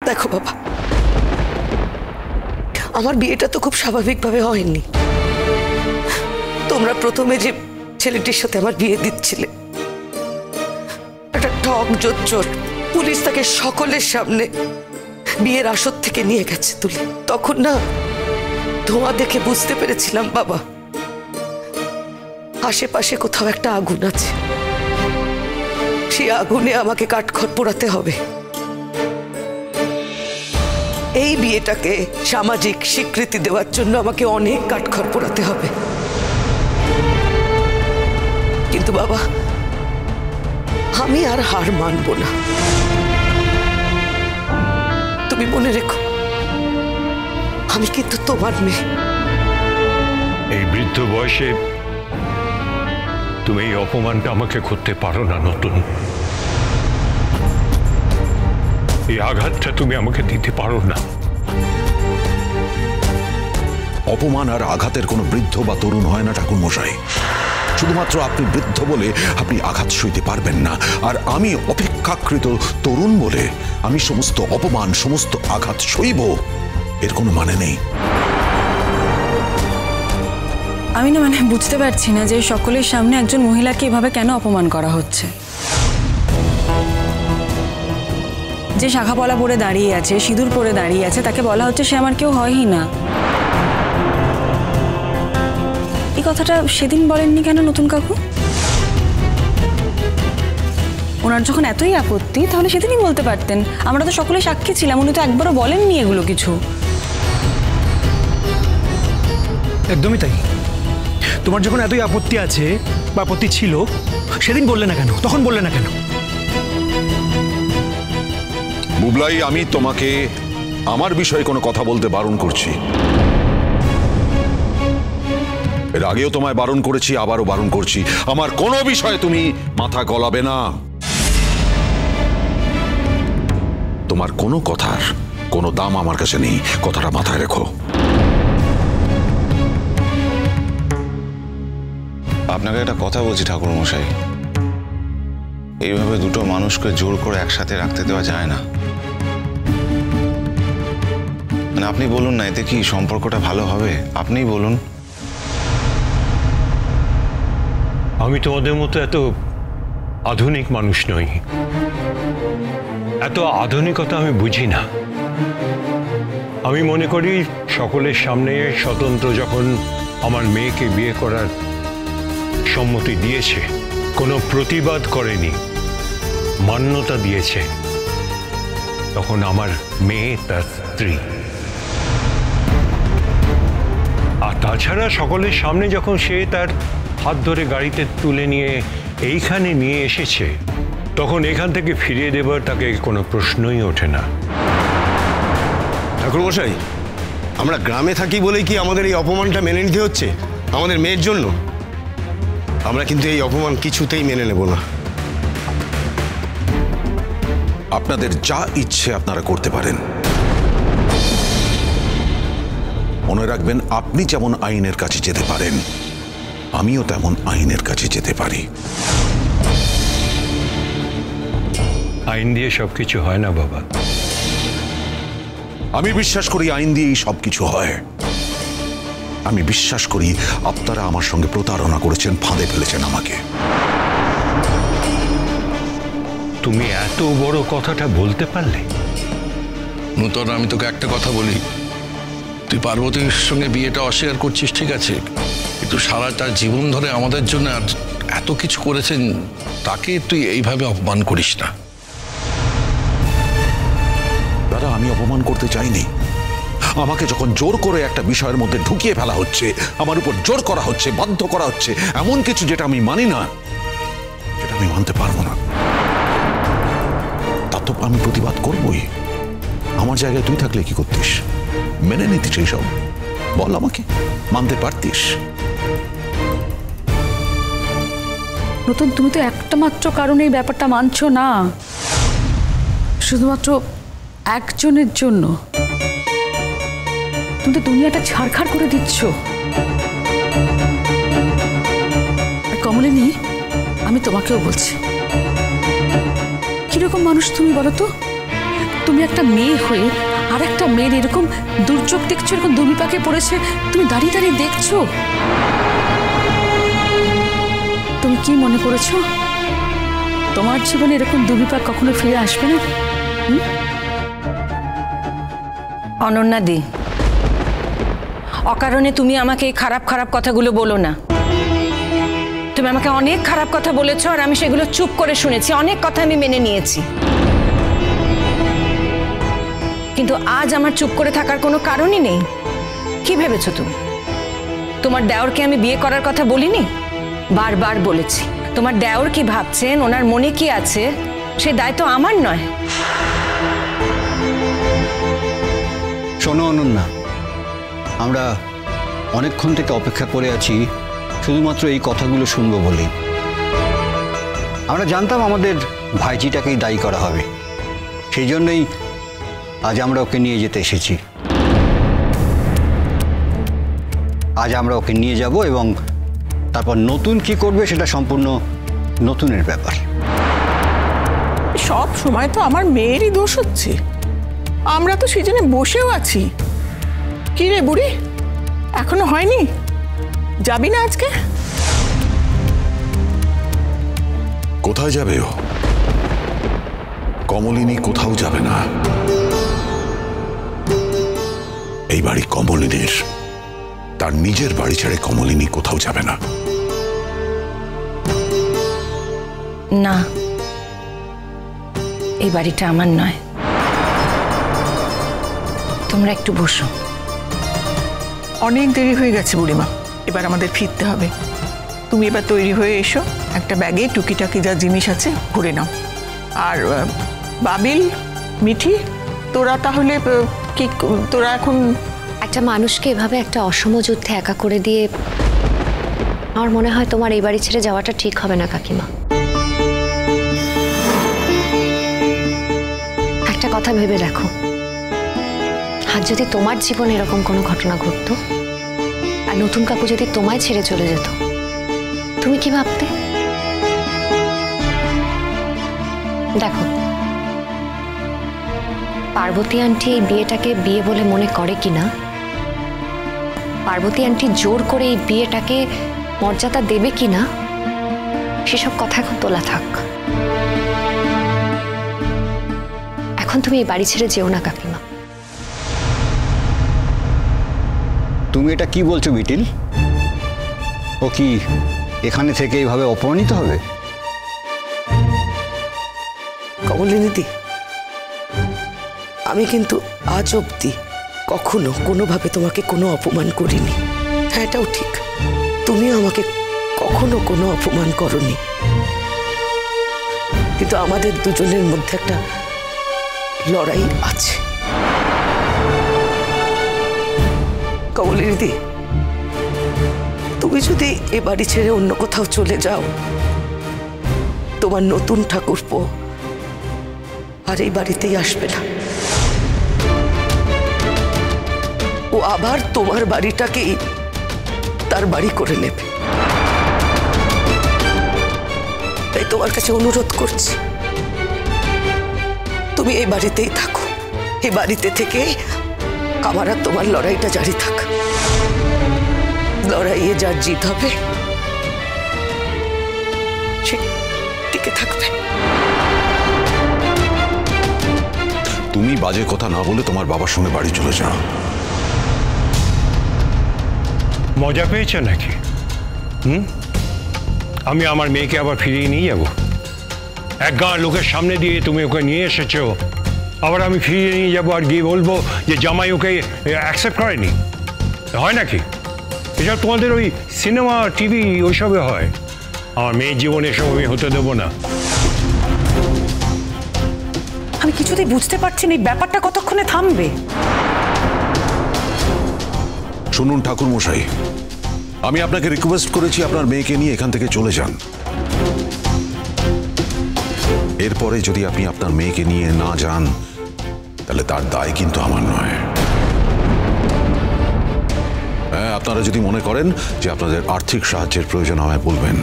দেখো বাবা, আমার বিয়েটা তো খুব স্বাভাবিকভাবে হয়নি। তোমরা প্রথমে যে ছেলেটির সাথে আমার বিয়ে দিচ্ছিলে, একটা ঠক জোচ্চোর, পুলিশ তাকে সকলের সামনে বিয়ের আসর থেকে নিয়ে গেছে তুলে। তখন না ধোঁয়া দেখে বুঝতে পেরেছিলাম বাবা, আশেপাশে কোথাও একটা আগুন আছে। সেই আগুনে আমাকে কাঠখড় পোড়াতে হবে। এই বিয়েটাকে সামাজিক স্বীকৃতি দেওয়ার জন্য আমাকে অনেক কাঠখড় পোড়াতে হবে। কিন্তু বাবা, আমি আর হার মানব না। তুমি মনে রেখো, আমি কিন্তু তোমার মেয়ে। এই বৃদ্ধ বয়সে তুমি এই অপমানটা আমাকে করতে পারো না নতুন। এই আঘাতটা তুমি আমাকে দিতে পারো না। অপমান আর আঘাতের কোনো বৃদ্ধ বা তরুণ হয় না ঠাকুর মশাই। শুধুমাত্র আপনি বৃদ্ধ বলে আপনি আঘাত সইতে পারবেন না, আর আমি অপেক্ষাকৃত তরুণ বলে আমি সমস্ত অপমান, সমস্ত আঘাত সইব, এর কোনো মানে নেই। আমি না বুঝতে পারছি না যে সকলের সামনে একজন মহিলাকে এভাবে কেন অপমান করা হচ্ছে। যে শাখাপলা পরে দাঁড়িয়ে আছে, সিঁদুর পরে দাঁড়িয়ে আছে, তাকে বলা হচ্ছে সে আমার কেউ হয়ই না। এই কথাটা সেদিন বলেননি কেন নতুন কাকু? ওনার যখন এতই আপত্তি, তাহলে সেদিনই বলতে পারতেন। আমরা তো সকলে সাক্ষী ছিলাম, উনি তো একবারও বলেননি এগুলো কিছু। একদমই তাই। তোমার যখন এতই আপত্তি আছে বা আপত্তি ছিল, সেদিন বললে না কেন? তখন বললে না কেন? বুবলাই, আমি তোমাকে আমার বিষয়ে কোনো কথা বলতে বারণ করছি। এর আগেও তোমায় বারণ করেছি, আবারও বারণ করছি, আমার কোনো বিষয়ে তুমি মাথা গলাবে না। তোমার কোনো কথার কোনো দাম আমার কাছে নেই, কথাটা মাথায় রেখো। আপনাকে একটা কথা বলছি ঠাকুর মশাই, এইভাবে দুটো মানুষকে জোর করে একসাথে রাখতে দেওয়া যায় না। মানে আপনি বলুন না, এতে কি সম্পর্কটা ভালো হবে? আপনিই বলুন। আমি তোমাদের মতো এত আধুনিক মানুষ নই, এত আধুনিকতা আমি বুঝি না। আমি মনে করি সকলের সামনে স্বতন্ত্র যখন আমার মেয়েকে বিয়ে করার সম্মতি দিয়েছে, কোনো প্রতিবাদ করেনি, মান্যতা দিয়েছে, তখন আমার মেয়ে তার স্ত্রী। আর তাছাড়া সকলের সামনে যখন সে তার হাত ধরে গাড়িতে তুলে নিয়ে এইখানে নিয়ে এসেছে, তখন এখান থেকে ফিরিয়ে দেবার তাকে কোনো প্রশ্নই ওঠে না। ঠাকুর মশাই, আমরা গ্রামে থাকি বলেই কি আমাদের এই অপমানটা মেনে নিতে হচ্ছে আমাদের মেয়ের জন্য? আমরা কিন্তু এই অপমান কিছুতেই মেনে নেব না। আপনাদের যা ইচ্ছে আপনারা করতে পারেন। মনে রাখবেন, আপনি যেমন আইনের কাছে যেতে পারেন, আমিও তেমন আইনের কাছে যেতে পারি। আইন দিয়ে সবকিছু হয় না বাবা। আমি বিশ্বাস করি আইন দিয়েই সবকিছু হয়। আমি বিশ্বাস করি আপনারা আমার সঙ্গে প্রতারণা করেছেন, ফাঁদে ফেলেছেন আমাকে। তুমি এত বড় কথাটা বলতে পারলে? নূতন, আমি তোকে একটা কথা বলি, তুই পার্বতীর সঙ্গে বিয়েটা অস্বীকার করছিস, ঠিক আছে, কিন্তু সারাটা জীবন ধরে আমাদের জন্য এত কিছু করেছেন, তাকে তুই এইভাবে অপমান করিস না। দাদা, আমি অপমান করতে চাইনি। আমাকে যখন জোর করে একটা বিষয়ের মধ্যে ঢুকিয়ে ফেলা হচ্ছে, আমার উপর জোর করা হচ্ছে, বাধ্য করা হচ্ছে, এমন কিছু যেটা আমি মানি না, যেটা আমি মানতে পারবো না, তা তো আমি প্রতিবাদ করবই। আমার জায়গায় তুই থাকলে কি করতিস? মেনে নিতিস এইসব? বল আমাকে, মানতে পারতিস? নতুন, তুমি তো একটা মাত্র কারণে এই ব্যাপারটা মানছো না, শুধুমাত্র একজনের জন্য। তুমি তো দুনিয়াটা ছাড়খাড় করে দিচ্ছ। কমলিনী, আমি তোমাকেও বলছি, কিরকম মানুষ তুমি বলো তো? তুমি একটা মেয়ে হয়ে আর একটা মেয়ের এরকম দুর্যোগ দেখছো, এরকম দুর্বিপাকে পড়েছে, তুমি দাঁড়িয়ে দাঁড়িয়ে দেখছো। তুমি কি মনে করেছো তোমার জীবনে এরকম দুর্বিপাক কখনো ফিরে আসবে না? অনন্যা দি, অকারণে তুমি আমাকে এই খারাপ খারাপ কথাগুলো বলো না। তুমি আমাকে অনেক খারাপ কথা বলেছো, আর আমি সেগুলো চুপ করে শুনেছি, অনেক কথা আমি মেনে নিয়েছি। কিন্তু আজ আমার চুপ করে থাকার কোনো কারণই নেই। কি ভেবেছো তুমি? তোমার দেওরকে আমি বিয়ে করার কথা বলিনি? বারবার বলেছি। তোমার দেওর কি ভাবছেন, ওনার মনে কি আছে, সে দায়িত্ব আমার নয়। শোনো অনন্যা, আমরা অনেকক্ষণ থেকে অপেক্ষা করে আছি শুধুমাত্র এই কথাগুলো শুনবো বলেই। আমরা জানতাম আমাদের ভাইজিটাকেই দায়ী করা হবে, সেই জন্যই আজ আমরা ওকে নিয়ে যেতে এসেছি। আজ আমরা ওকে নিয়ে যাব এবং তারপর নতুন কি করবে সেটা সম্পূর্ণ নতুনের ব্যাপার। সব সময় তো আমার মেয়েরই দোষ হচ্ছে, আমরা তো সেই জন্য বসেও আছি। কি রে বুড়ি, এখনো হয়নি? যাবি না আজকে? কোথায় যাবে ও? কমলিনী কোথাও যাবে না। এই বাড়ি কমলিনীর, তার নিজের বাড়ি ছেড়ে কমলিনী কোথাও যাবে না। না, এই বাড়িটা আমার নয়। তোমরা একটু বসো। অনেক দেরি হয়ে গেছে বুড়িমা, এবার আমাদের ফিরতে হবে। তুমি এবার তৈরি হয়ে এসো, একটা ব্যাগে টুকিটাকি যা জিনিস আছে ভরে নাও। আর বাবিল, মিঠি, তোরা তাহলে কি, তোরা এখন একটা মানুষকে এভাবে একটা অসম যুদ্ধে একা করে দিয়ে আমার মনে হয় তোমার এই বাড়ি ছেড়ে যাওয়াটা ঠিক হবে না কাকিমা। একটা কথা ভেবে দেখো, আর যদি তোমার জীবনে এরকম কোনো ঘটনা ঘটতো আর নতুন কাকু যদি তোমায় ছেড়ে চলে যেত, তুমি কি ভাবতে? দেখো, পার্বতী আন্টি এই বিয়েটাকে বিয়ে বলে মনে করে কিনা, পার্বতী আন্টি জোর করে এই বিয়েটাকে মর্যাদা দেবে কিনা, সেসব কথা এখন তোলা থাক। এখন তুমি এই বাড়ি ছেড়ে যেও না কাকিমা। তুমি এটা কি বলছো বিটিল? ও কি এখানে থেকে এইভাবে অপমানিত হবে? কমলিনীদি, আমি কিন্তু আজ অবধি কখনো কোনোভাবে তোমাকে কোনো অপমান করিনি। হ্যাঁ, এটাও ঠিক, তুমিও আমাকে কখনো কোনো অপমান করনি। কিন্তু আমাদের দুজনের মধ্যে একটা লড়াই আছে। কমলিনীদি, তুমি যদি এ বাড়ি ছেড়ে অন্য কোথাও চলে যাও, তোমার নতুন ঠাকুরপো আর এই বাড়িতেই আসবে না। ও আবার তোমার বাড়িটাকেই তার বাড়ি করে নেবে। তাই তোমার কাছে অনুরোধ করছি, তুমি এই বাড়িতেই থাকো। এই বাড়িতে থেকে আমার আর তোমার লড়াইটা জারি থাক। লড়াইয়ে যার জিত হবে সে টিকে থাকবে। তুমি বাজে কথা না বলে তোমার বাবার সঙ্গে বাড়ি চলে যাও। মজা পেয়েছো নাকি? আমি আমার মেয়েকে আবার ফিরিয়ে নিয়ে যাব? এক গাঁ লোকের সামনে দিয়ে তুমি ওকে নিয়ে এসেছো, আবার আমি ফিরিয়ে নিয়ে যাবো আর গিয়ে বলবো যে জামাই ওকে অ্যাকসেপ্ট করেনি? হয় নাকি? এসব তোমাদের ওই সিনেমা, টিভি, ওইসবে হয়। আমার মেয়ের জীবনে এসব আমি হতে দেবো না। আমি কিছুতেই বুঝতে পারছি না এই ব্যাপারটা কতক্ষণে থামবে। শুনুন ঠাকুর মশাই, আমি আপনাকে রিকোয়েস্ট করেছি আপনার মেয়েকে নিয়ে এখান থেকে চলে যান। এরপরে যদি আপনি আপনার মেয়েকে নিয়ে না যান, তাহলে তার দায় কিন্তু আমার নয়। হ্যাঁ, আপনারা যদি মনে করেন যে আপনাদের আর্থিক সাহায্যের প্রয়োজন, আমায় বলবেন।